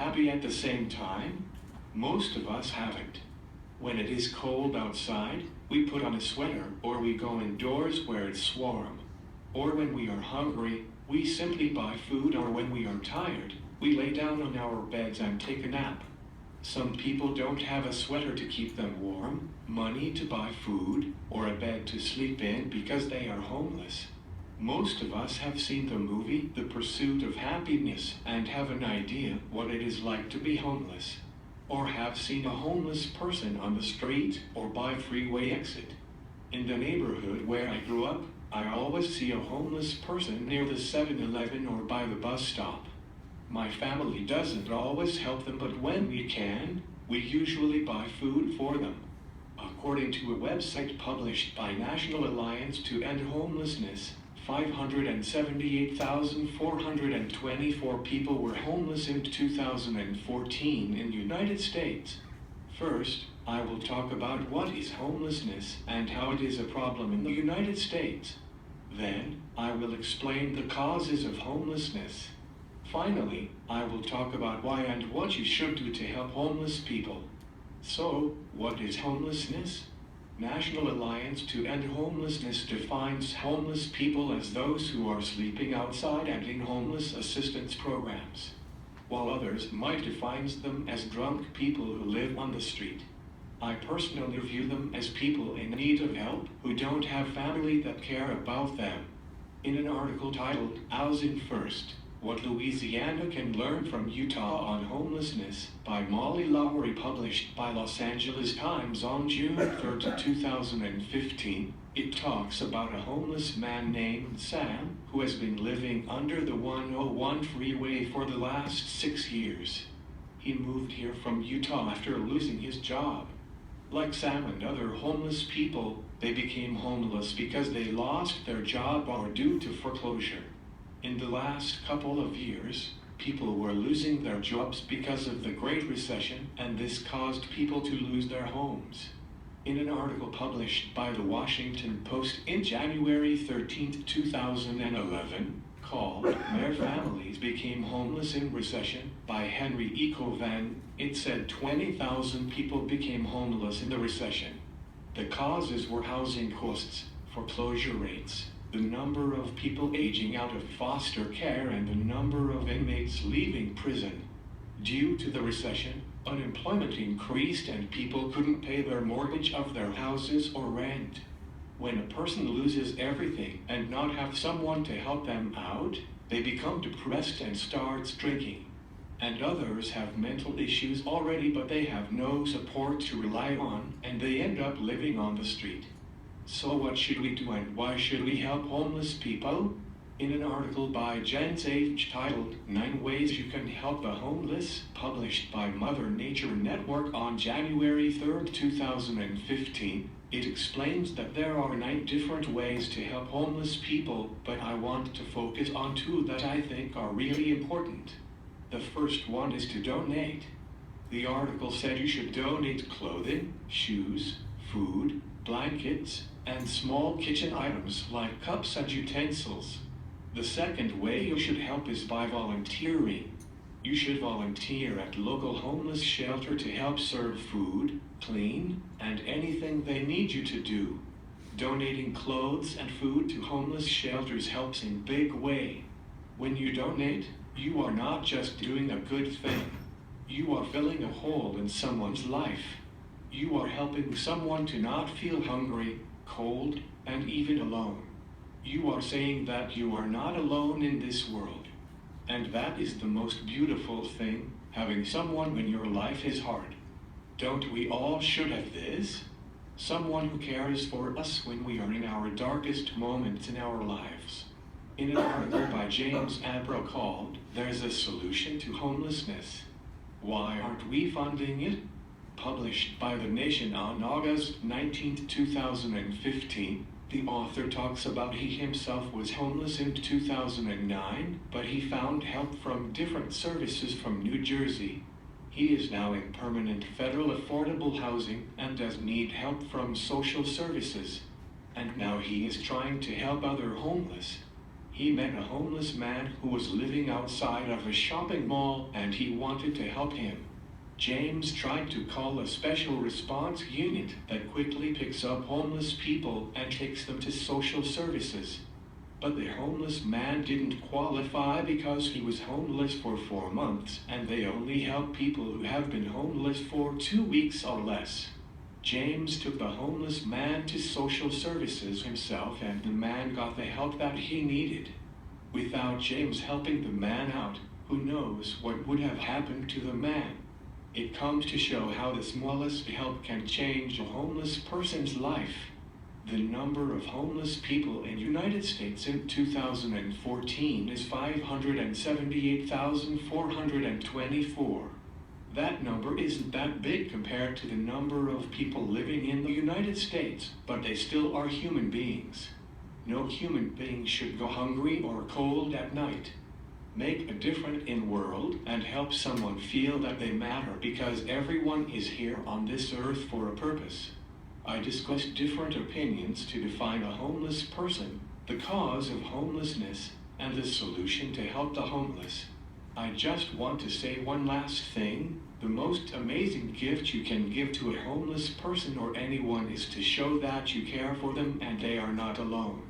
happy at the same time? Most of us haven't. When it is cold outside, we put on a sweater or we go indoors where it's warm. Or when we are hungry, we simply buy food, or when we are tired, we lay down on our beds and take a nap. Some people don't have a sweater to keep them warm, money to buy food, or a bed to sleep in because they are homeless. Most of us have seen the movie The Pursuit of Happiness and have an idea what it is like to be homeless. Or have seen a homeless person on the street or by freeway exit. In the neighborhood where I grew up, I always see a homeless person near the 7-Eleven or by the bus stop. My family doesn't always help them, but when we can, we usually buy food for them. According to a website published by National Alliance to End Homelessness, 578,424 people were homeless in 2014 in the United States. First, I will talk about what is homelessness and how it is a problem in the United States. Then, I will explain the causes of homelessness. Finally, I will talk about why and what you should do to help homeless people. So, what is homelessness? National Alliance to End Homelessness defines homeless people as those who are sleeping outside and in homeless assistance programs, while others might define them as drunk people who live on the street. I personally view them as people in need of help who don't have family that care about them. In an article titled Housing First, What Louisiana Can Learn from Utah on Homelessness by Molly Lowery, published by Los Angeles Times on June 3, 2015, it talks about a homeless man named Sam who has been living under the 101 freeway for the last 6 years. He moved here from Utah after losing his job. Like Sam and other homeless people, they became homeless because they lost their job or due to foreclosure. In the last couple of years, people were losing their jobs because of the Great Recession, and this caused people to lose their homes. In an article published by the Washington Post in January 13, 2011, called Their Families Became Homeless in Recession by Henry E. Covan, it said 20,000 people became homeless in the recession. The causes were housing costs, foreclosure rates, the number of people aging out of foster care, and the number of inmates leaving prison. Due to the recession, unemployment increased and people couldn't pay their mortgage of their houses or rent. When a person loses everything and not have someone to help them out, they become depressed and starts drinking. And others have mental issues already, but they have no support to rely on, and they end up living on the street. So what should we do, and why should we help homeless people? In an article by Jen Sage titled 9 Ways You Can Help the Homeless, published by Mother Nature Network on January 3, 2015, it explains that there are 9 different ways to help homeless people, but I want to focus on 2 that I think are really important. The first one is to donate. The article said you should donate clothing, shoes, food, blankets, and small kitchen items like cups and utensils. The second way you should help is by volunteering. You should volunteer at local homeless shelter to help serve food, clean, and anything they need you to do. Donating clothes and food to homeless shelters helps in big way. When you donate, you are not just doing a good thing. You are filling a hole in someone's life. You are helping someone to not feel hungry, cold, and even alone. You are saying that you are not alone in this world. And that is the most beautiful thing, having someone when your life is hard. Don't we all should have this? Someone who cares for us when we are in our darkest moments in our lives. In an article by James Abro called, There's a Solution to Homelessness. Why aren't we funding it? Published by The Nation on August 19, 2015, the author talks about he himself was homeless in 2009, but he found help from different services from New Jersey. He is now in permanent federal affordable housing and does need help from social services. And now he is trying to help other homeless. he met a homeless man who was living outside of a shopping mall and he wanted to help him. James tried to call a special response unit that quickly picks up homeless people and takes them to social services. But the homeless man didn't qualify because he was homeless for 4 months and they only help people who have been homeless for 2 weeks or less. James took the homeless man to social services himself and the man got the help that he needed. Without James helping the man out, who knows what would have happened to the man? It comes to show how the smallest help can change a homeless person's life. The number of homeless people in the United States in 2014 is 578,424. That number isn't that big compared to the number of people living in the United States, but they still are human beings. No human being should go hungry or cold at night. Make a difference in the world and help someone feel that they matter because everyone is here on this earth for a purpose. I discussed different opinions to define a homeless person, the cause of homelessness, and the solution to help the homeless. I just want to say one last thing. The most amazing gift you can give to a homeless person or anyone is to show that you care for them and they are not alone.